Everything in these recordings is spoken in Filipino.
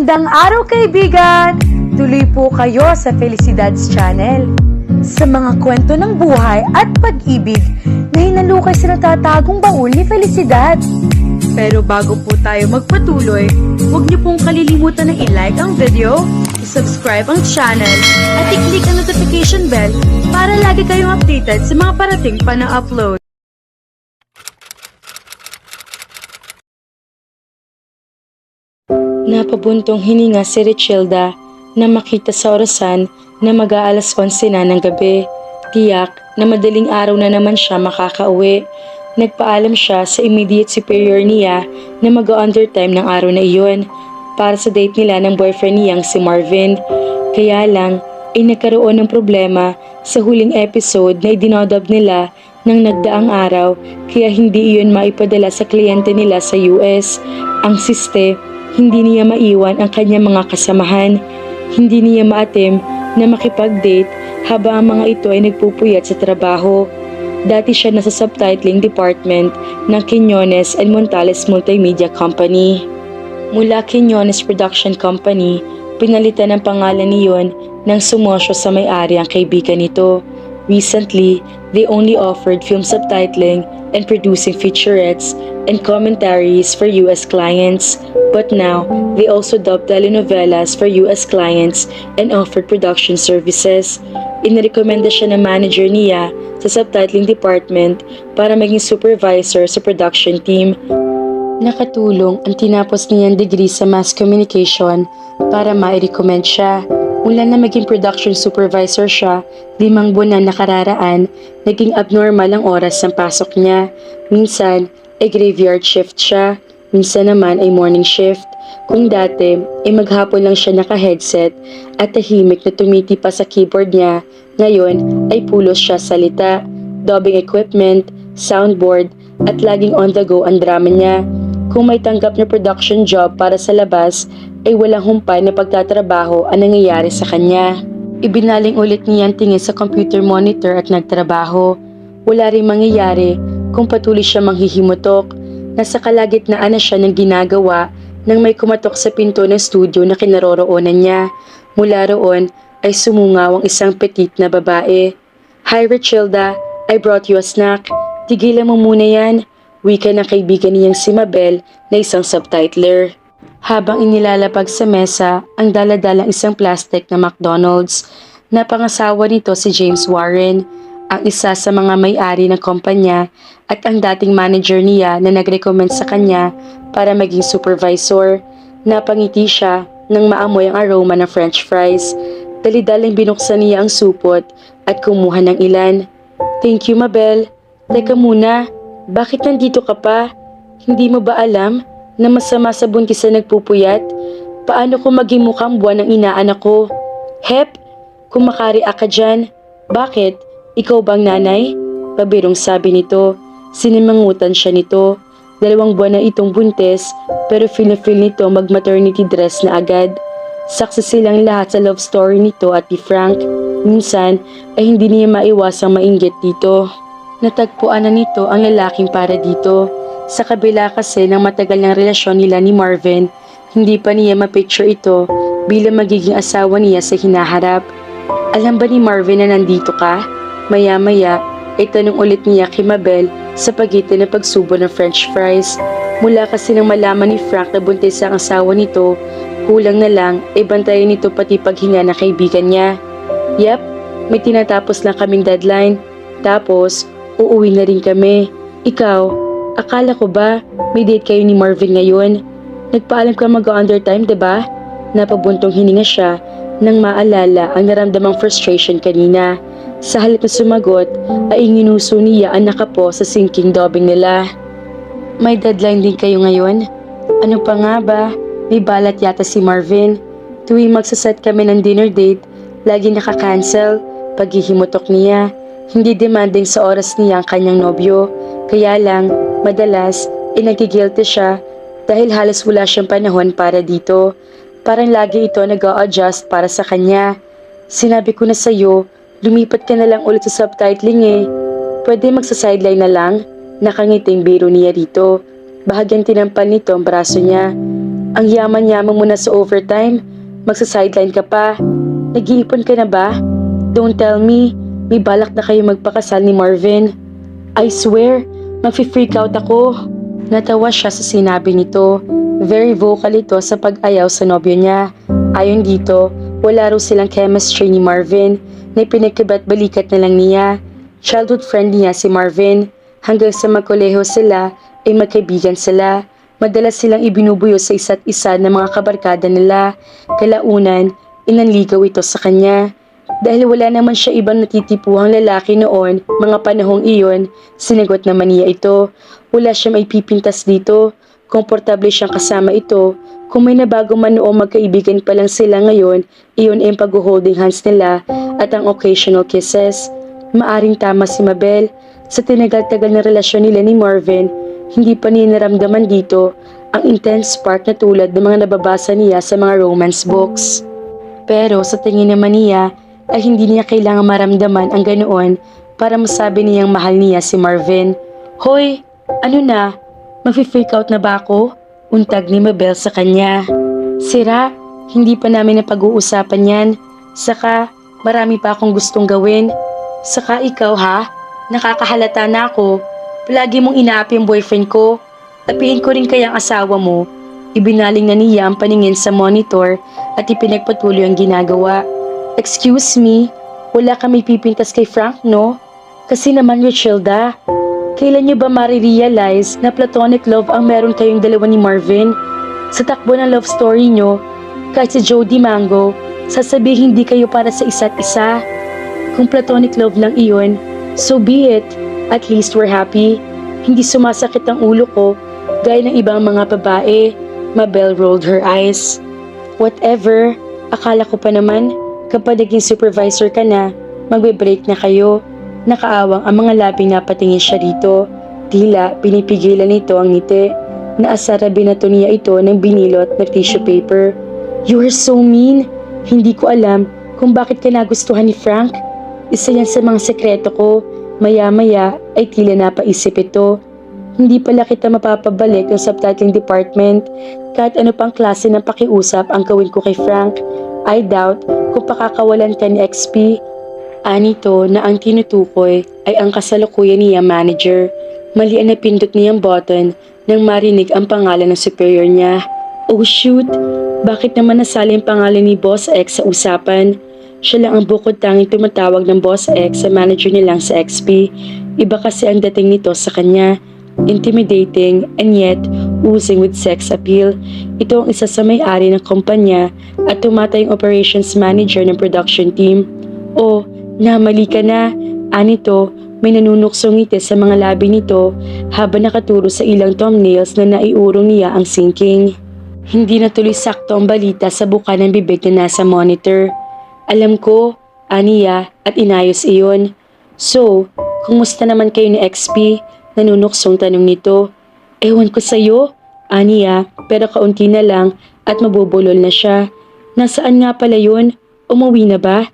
Magandang araw kaibigan! Tuloy po kayo sa Felicidad's Channel. Sa mga kwento ng buhay at pag-ibig na hinalukay sa natatagong baul ni Felicidad. Pero bago po tayo magpatuloy, huwag niyo pong kalilimutan na i-like ang video, i-subscribe ang channel, at i-click ang notification bell para lagi kayong updated sa mga parating pa na upload. Napabuntong hininga si Richelda na makita sa orasan na mag-aalas 11 na ng gabi. Tiyak na madaling araw na naman siya makakauwi. Nagpaalam siya sa immediate superior niya na mag-undertime ng araw na iyon para sa date nila ng boyfriend niyang si Marvin. Kaya lang ay nagkaroon ng problema sa huling episode na idinodob nila ng nagdaang araw kaya hindi iyon maipadala sa kliyente nila sa US. Ang siste, hindi niya maiwan ang kanyang mga kasamahan. Hindi niya maatim na makipag-date habang ang mga ito ay nagpupuyat sa trabaho. Dati siya nasa subtitling department ng Quiñones and Montales Multimedia Company. Mula Quiñones Production Company, pinalitan ang pangalan niyon nang sumosyo sa may-ari ang kaibigan nito. Recently, they only offered film subtitling and producing featurettes and commentaries for US clients. But now, they also dub telenovelas for US clients and offered production services. Inirekomenda siya ng manager niya sa subtitling department para maging supervisor sa production team. Nakatulong ang tinapos niyang degree sa mass communication para ma-recommend siya. Mula na maging production supervisor siya, 5 buwan na nakararaan, naging abnormal ang oras ng pasok niya. Minsan ay graveyard shift siya, minsan naman ay morning shift. Kung dati ay maghapon lang siya naka-headset at tahimik na tumitipa sa keyboard niya, ngayon ay pulos siya salita, dubbing equipment, soundboard at laging on the go ang drama niya. Kung may tanggap na production job para sa labas, ay walang humpay na pagtatrabaho ang nangyayari sa kanya. Ibinaling ulit niya ang tingin sa computer monitor at nagtrabaho. Wala rin mangyayari kung patuloy siya manghihimutok. Nasa kalagitnaan na siya ng ginagawa nang may kumatok sa pinto ng studio na kinaroroonan niya. Mula roon ay sumungaw ang isang petite na babae. "Hi Richelda, I brought you a snack. Tigilan mo muna yan." Wika ng kaibigan niyang si Mabel na isang subtitler. Habang inilalapag sa mesa ang daladalang isang plastic na McDonald's, napangasawa nito si James Warren, ang isa sa mga may-ari ng kumpanya at ang dating manager niya na nag-recommend sa kanya para maging supervisor. Napangiti siya nang maamoy ang aroma ng french fries. Dali-daling binuksan niya ang supot at kumuha ng ilan. "Thank you, Mabel. Teka muna. Bakit nandito ka pa? Hindi mo ba alam na masama sa buntis na nagpupuyat? Paano kung maging mukhang buwan ng inaanak ko? Hep, kumakaria ka dyan. Bakit? Ikaw bang nanay?" Pabirong sabi nito. Sinimangutan siya nito. 2 buwan na itong buntis pero feel nito mag-maternity dress na agad. Saksi silang lahat sa love story nito at ni Frank. Minsan ay hindi niya maiwasang mainggit dito. Natagpuan na nito ang lalaking para dito. Sa kabila kasi ng matagal ng relasyon nila ni Marvin, hindi pa niya ma-picture ito bilang magiging asawa niya sa hinaharap. "Alam ba ni Marvin na nandito ka?" Maya-maya ay tanong ulit niya kay Mabel sa pagitan ng pagsubo ng french fries. Mula kasi nang malaman ni Frank na buntis ang asawa nito, kulang na lang ay bantayan nito pati paghinga ng kaibigan niya. "Yep, may tinatapos lang kaming deadline. Tapos, uuwi na rin kami. Ikaw, akala ko ba may date kayo ni Marvin ngayon? Nagpaalam ka mag-undertime, diba?" Napabuntong hininga siya nang maalala ang naramdamang frustration kanina. Sa halip na sumagot ay inginuso niya ang nakapo sa sinking dubbing nila. "May deadline din kayo ngayon? Ano pa nga ba? May balat yata si Marvin. Tuwing magsaset kami ng dinner date, lagi nakakancel." Paghihimutok niya. Hindi demanding sa oras niya ang kanyang nobyo. Kaya lang, madalas, nagigilty siya dahil halos wala siyang panahon para dito. Parang lagi ito nag-a-adjust para sa kanya. "Sinabi ko na sa'yo, lumipat ka na lang ulit sa subtitling eh. Pwede magsa-sideline na lang?" Nakangiting biro niya rito. Bahagyang tinampal nito ang braso niya. Ang yaman-yaman mo na sa overtime, magsa-sideline ka pa. Nag-iipon ka na ba? Don't tell me, may balak na kayo magpakasal ni Marvin. I swear, mag-freak out ako. Natawa siya sa sinabi nito. Very vocal ito sa pag-ayaw sa nobyo niya. Ayon dito, wala raw silang chemistry ni Marvin na pinagkabat-balikat na lang niya. Childhood friend niya si Marvin. Hanggang sa magkoleho sila ay magkaibigan sila. Madalas silang ibinubuyo sa isa't isa ng mga kabarkada nila. Kalaunan, inanligaw ito sa kanya. Dahil wala naman siya ibang natitipuhang lalaki noon, mga panahong iyon, sinagot naman niya ito. Wala siya maipipintas dito. Komportable siyang kasama ito. Kung may nabago man noong magkaibigan pa lang sila ngayon, iyon ay ang pag-holding hands nila at ang occasional kisses. Maaring tama si Mabel. Sa tinagal-tagal na relasyon nila ni Marvin, hindi pa niya naramdaman dito ang intense spark na tulad ng mga nababasa niya sa mga romance books. Pero sa tingin naman niya, ay hindi niya kailangan maramdaman ang ganoon para masabi niyang mahal niya si Marvin. Hoy, ano na? Mag-freak out na ba ako? Untag ni Mabel sa kanya. Sira, hindi pa namin napag-uusapan yan. Saka, marami pa akong gustong gawin. Saka ikaw ha? Nakakahalata na ako. Palagi mong inaapi ang boyfriend ko. Apiin ko rin kaya ang asawa mo. Ibinaling na niya ang paningin sa monitor at ipinagpatuloy ang ginagawa. Excuse me, wala kami pipintas kay Frank, no? Kasi naman, Richelda, kailan niyo ba marirealize na platonic love ang meron kayong dalawa ni Marvin? Sa takbo ng love story niyo, kahit si Jody Mango, sasabihin hindi kayo para sa isa't isa. Kung platonic love lang iyon, so be it. At least we're happy. Hindi sumasakit ang ulo ko, gaya ng ibang mga babae. Mabel rolled her eyes. Whatever, akala ko pa naman, kapag naging supervisor ka na, magbe-break na kayo. Nakaawang ang mga labing napatingin siya rito. Tila pinipigilan nito ang ngiti. Naasarabi na to niya ito ng binilot na tissue paper. You are so mean. Hindi ko alam kung bakit ka nagustuhan ni Frank. Isa yan sa mga sekreto ko. Maya-maya ay tila napaisip ito. Hindi pala kita mapapabalik ng subtitling department. Kahit ano pang klase ng pakiusap ang gawin ko kay Frank. I doubt kung pakakawalan ka ni XP. Anito na ang tinutukoy ay ang kasalukuyan niya manager. Mali ang napindot niyang button nang marinig ang pangalan ng superior niya. Oh shoot, bakit naman nasali ang pangalan ni Boss X sa usapan? Siya lang ang bukod tanging tumatawag ng Boss X sa manager nilang sa XP. Iba kasi ang dating nito sa kanya. Intimidating and yet oozing with sex appeal. Ito ang isa sa may-ari ng kumpanya at tumatayong operations manager ng production team. Oh, namali ka na. Anito, may nanunuksong ngiti sa mga labi nito habang nakaturo sa ilang thumbnails na naiurong niya ang sinking. Hindi natuloy sakto ang balita sa buka ng bibig na nasa monitor. Alam ko, aniya at inayos iyon. So, kumusta naman kayo ni XP? Nanunuksong tanong nito. Ewan ko sa'yo, aniya, pero kaunti na lang at mabubulol na siya. Nasaan nga pala yun? Umuwi na ba?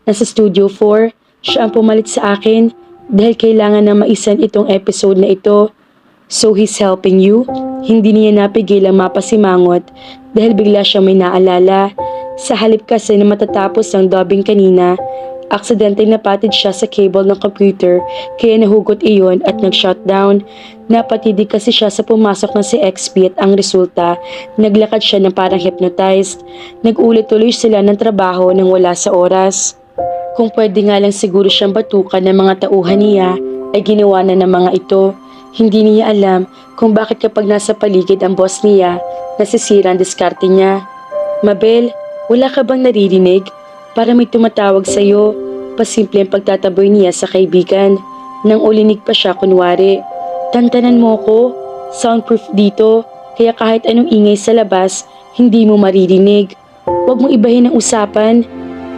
Nasa Studio 4, siya ang pumalit sa akin dahil kailangan na maisan itong episode na ito. So he's helping you? Hindi niya napigil ang mapasimangot dahil bigla siyang may naalala. Sa halip kasi na matatapos ang dubbing kanina, aksidenteng napatid siya sa cable ng computer kaya nahugot iyon at nag-shutdown. Napatidig kasi siya sa pumasok na si XP at ang resulta, naglakad siya ng parang hypnotized. Nag-ulit-tuloy sila ng trabaho nang wala sa oras. Kung pwede nga lang siguro siyang batukan ng mga tauhan niya, ay ginawa na ng mga ito. Hindi niya alam kung bakit kapag nasa paligid ang boss niya, nasisira ang diskarte niya. Mabel, wala ka bang naririnig? Para may tumatawag sa'yo. Pasimple ang pagtataboy niya sa kaibigan. Nang ulinig pa siya kunwari. Tantanan mo ko. Soundproof dito. Kaya kahit anong ingay sa labas, hindi mo maririnig. Huwag mong ibahin ang usapan.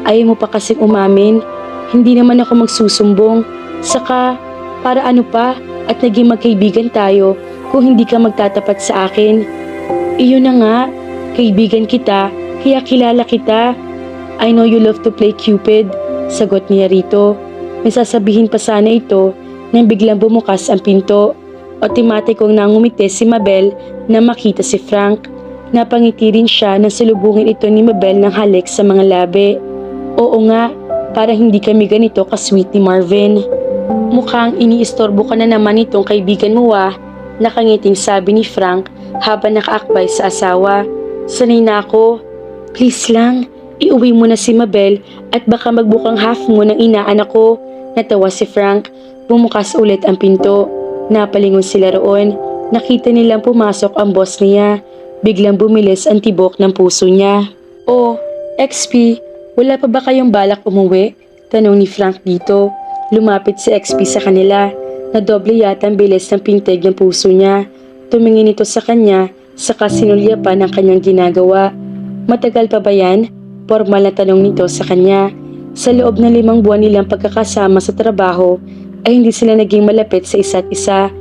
Ayaw mo pa kasing umamin. Hindi naman ako magsusumbong. Saka, para ano pa? At naging magkaibigan tayo kung hindi ka magtatapat sa akin. Iyon na nga. Kaibigan kita. Kaya kilala kita. I know you love to play Cupid, sagot niya rito. May sasabihin pa sana ito nang biglang bumukas ang pinto. Otomatikong nangumiti si Mabel na makita si Frank. Napangiti rin siya nang salubungin ito ni Mabel ng halik sa mga labi. Oo nga, para hindi kami ganito ka-sweet ni Marvin. Mukhang iniistorbo ka na naman itong kaibigan mo nakangiting sabi ni Frank habang nakaakbay sa asawa. Sanay na ako. Please lang, iuwi mo na si Mabel at baka magbukang half mo ng inaanak ko. Natawa si Frank. Bumukas ulit ang pinto. Napalingon sila roon. Nakita nilang pumasok ang boss niya. Biglang bumilis ang tibok ng puso niya. Oh, XP, wala pa ba kayong balak umuwi? Tanong ni Frank dito. Lumapit si XP sa kanila. Nadoble yata ang bilis ng pintig ng puso niya. Tumingin ito sa kanya, saka sinulya pa ng kanyang ginagawa. Matagal pa ba yan? Formal na tanong nito sa kanya. Sa loob ng 5 buwan nilang pagkakasama sa trabaho, ay hindi sila naging malapit sa isa't isa.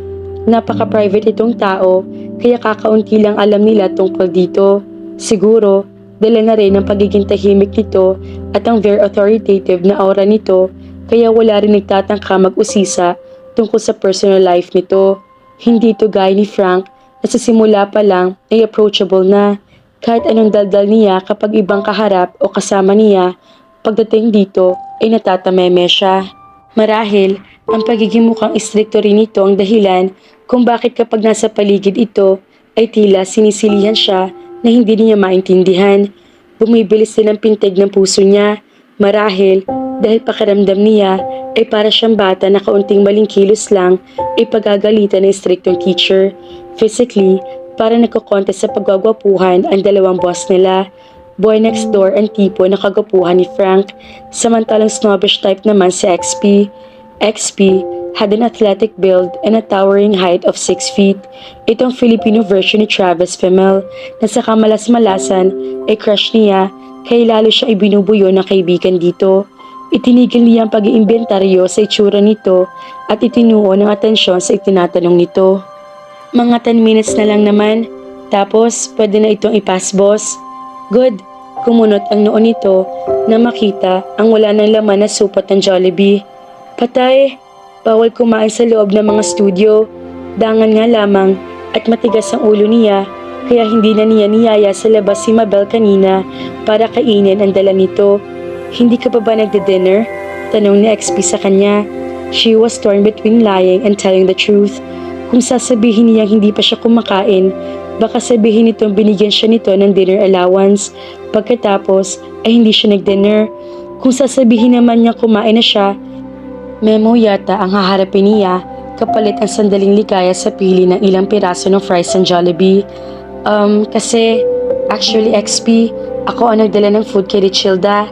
Napaka-private itong tao, kaya kakaunti lang alam nila tungkol dito. Siguro, dala na rin ang pagiging tahimik nito at ang very authoritative na aura nito, kaya wala rin nagtatangka mag-usisa tungkol sa personal life nito. Hindi ito gaya ni Frank na sa simula pa lang ay approachable na. Kahit anong daldal niya kapag ibang kaharap o kasama niya, pagdating dito ay natatameme siya. Marahil, ang pagiging mukhang istrikto rin ito ang dahilan kung bakit kapag nasa paligid ito ay tila sinisilihan siya na hindi niya maintindihan. Bumibilis din ang pintig ng puso niya. Marahil, dahil pakiramdam niya ay para siyang bata na kaunting maling kilos lang ay pagagalitan ng istriktong teacher. Physically, para nagkokontest sa pagwagwapuhan ang dalawang boss nila. Boy next door ang tipo na kagwapuhan ni Frank, samantalang snobbish type naman si XP. XP had an athletic build and a towering height of 6 feet. Itong Filipino version ni Travis Fimmel na sa kamalas-malasan ay crush niya kaya lalo siya ibinubuyo ng kaibigan dito. Itinigil niya ang pag-iimbentaryo sa itsura nito at itinuon ng atensyon sa itinatanong nito. Mga 10 minutes na lang naman, tapos pwede na itong ipas boss. Good, kumunot ang noon nito na makita ang wala ng laman na supot ng Jollibee. Patay, bawal kumain sa loob ng mga studio. Dangan nga lamang at matigas ang ulo niya kaya hindi na niya niyaya sa labas si Mabel kanina para kainin ang dala nito. Hindi ka pa ba nagde-dinner? Tanong ni XP sa kanya. She was torn between lying and telling the truth. Kung sasabihin niyang hindi pa siya kumakain, baka sabihin nitong binigyan siya nito ng dinner allowance. Pagkatapos ay hindi siya nag-dinner. Kung sasabihin naman niya kumain na siya, memo yata ang haharapin niya kapalit ang sandaling ligaya sa pili ng ilang piraso ng fries ng Jollibee. Kasi actually XP, ako ang nagdala ng food kay Richilda.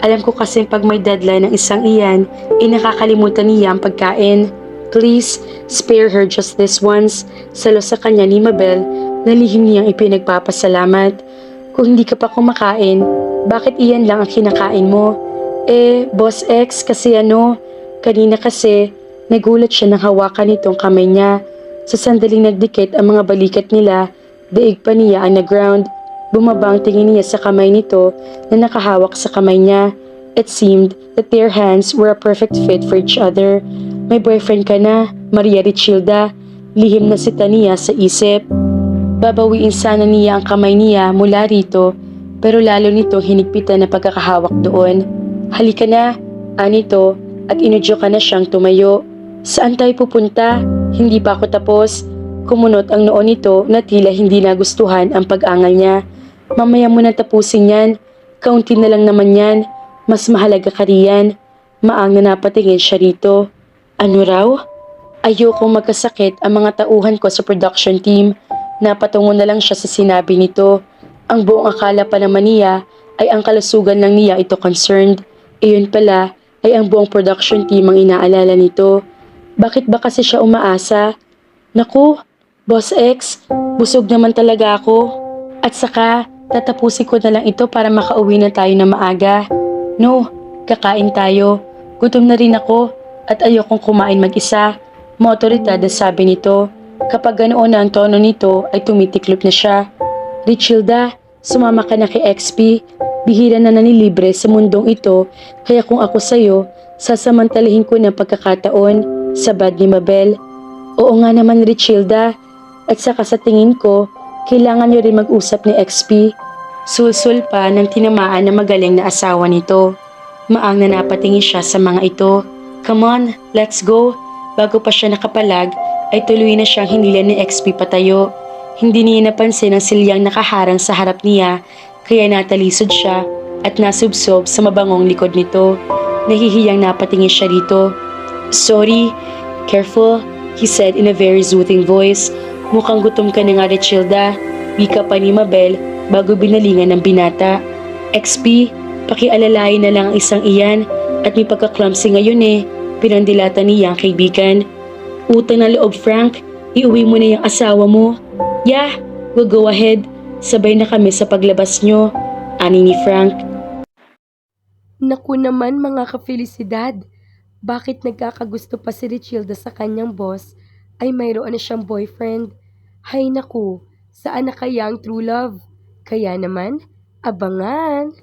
Alam ko kasi pag may deadline ng isang iyan, nakakalimutan niya ang pagkain. Please, spare her just this once. Salo sa kanya ni Mabel na lihim niyang ipinagpapasalamat. Kung hindi ka pa kumakain, bakit iyan lang ang kinakain mo? Boss X, kasi kanina kasi nagulat siya nang hawakan nitong kamay niya. Sa sandaling nagdikit ang mga balikat nila, daig pa niya ang nag-ground. Bumaba ang tingin niya sa kamay nito na nakahawak sa kamay niya. It seemed that their hands were a perfect fit for each other. May boyfriend ka na, Maria Richilda. Lihim na si Tania sa isip. Babawiin sana niya ang kamay niya mula rito, pero lalo nito hinigpitan na pagkakahawak doon. Halika na, anito, at inudyo ka na siyang tumayo. Saan tayo pupunta? Hindi pa ako tapos. Kumunot ang noon nito na tila hindi nagustuhan ang pag-angal niya. Mamaya mo na tapusin yan. Kaunti na lang naman yan. Mas mahalaga ka riyan. Maang na napatingin siya rito. Ano raw? Ayokong magkasakit ang mga tauhan ko sa production team. Napatungo na lang siya sa sinabi nito. Ang buong akala pa naman niya ay ang kalusugan lang niya ito concerned. Iyon pala ay ang buong production team ang inaalala nito. Bakit ba kasi siya umaasa? Naku, Boss X, busog naman talaga ako. At saka, tatapusin ko na lang ito para makauwi na tayo na maaga. No, kakain tayo. Gutom na rin ako at ayokong kumain mag-isa. Maotoridad na sabi nito. Kapag ganoon na ang tono nito ay tumitiklop na siya. Richilda, sumama ka na kay XP. Bihira na nanilibre sa mundong ito, kaya kung ako sa'yo, sasamantalahin ko ng pagkakataon, sabad ni Mabel. Oo nga naman Richilda, at saka sa tingin ko, Kailangan niyo rin mag-usap ni XP. Sulsul pa ng tinamaan na magaling na asawa nito. Maang na napatingin siya sa mga ito. Come on, let's go. Bago pa siya nakapalag, ay tuloy na siyang hinilan ni XP patayo. Hindi niya napansin ang silyang nakaharang sa harap niya, kaya natalisod siya at nasubsob sa mabangong likod nito. Nahihiyang napatingin siya rito. Sorry, careful, he said in a very soothing voice. Mukhang gutom ka na nga, Richilda. Wika pa ni Mabel bago binalingan ng binata. XP, pakialalayan na lang ang isang iyan at may pagka-clumsy ngayon eh. Pinandilata niya ang kaibigan. Utang na loob, Frank. Iuwi mo na yung asawa mo. Yeah, we'll go ahead. Sabay na kami sa paglabas nyo. Ani ni Frank. Naku naman mga kafelisidad, bakit nagkakagusto pa si Richilda sa kanyang boss ay mayroon na siyang boyfriend? Hay naku, saan na kaya ang true love? Kaya naman, abangan!